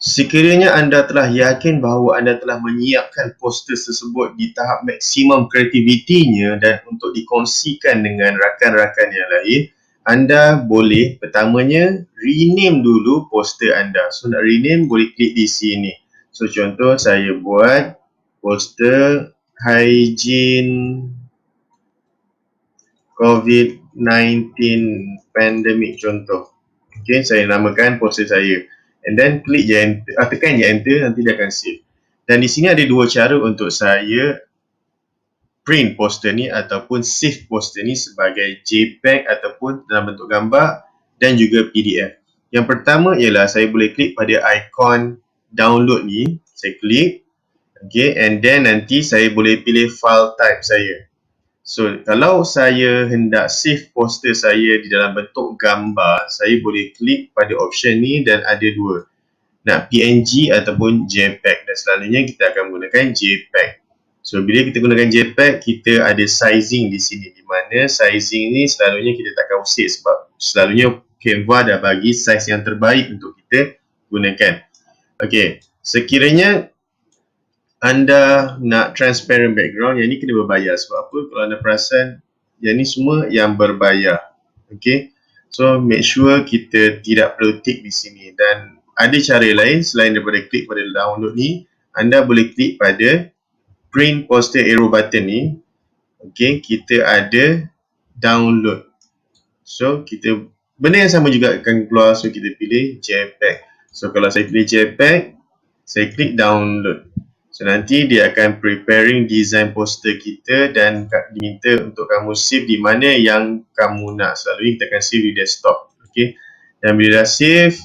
Sekiranya anda telah yakin bahawa anda telah menyiapkan poster tersebut di tahap maksimum kreativitinya dan untuk dikongsikan dengan rakan-rakan yang lain, anda boleh pertamanya rename dulu poster anda. So nak rename boleh klik di sini. So contoh saya buat poster hygiene COVID-19 pandemic contoh. Okay, saya namakan poster saya. And then klik je enter, tekan je enter, nanti dia akan save. Dan di sini ada dua cara untuk saya print poster ni ataupun save poster ni sebagai JPEG ataupun dalam bentuk gambar dan juga PDF. Yang pertama ialah saya boleh klik pada ikon download ni, saya klik. Okay, and then nanti saya boleh pilih file type saya. So, kalau saya hendak save poster saya di dalam bentuk gambar, saya boleh klik pada option ni dan ada dua. Nak PNG ataupun JPEG, dan selalunya kita akan gunakan JPEG. So, bila kita gunakan JPEG, kita ada sizing di sini, di mana sizing ni selalunya kita takkan usik sebab selalunya Canva dah bagi size yang terbaik untuk kita gunakan. Okey, sekiranya anda nak transparent background, yang ni kena berbayar. Sebab apa? Kalau anda perasan, yang ni semua yang berbayar. Okay, so make sure kita tidak perlu tick di sini. Dan ada cara lain selain daripada klik pada download ni, anda boleh klik pada print poster arrow button ni. Okay, kita ada download. So kita, benda yang sama juga akan keluar. So kita pilih JPEG. So kalau saya pilih JPEG, saya klik download. So nanti dia akan preparing design poster kita dan diminta untuk kamu save di mana yang kamu nak. Selalunya kita akan save di desktop. Okay. Dan bila dah save,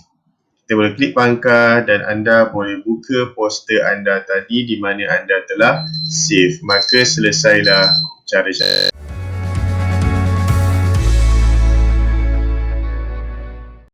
kita boleh klik pangkal dan anda boleh buka poster anda tadi di mana anda telah save. Maka selesailah cara-cara.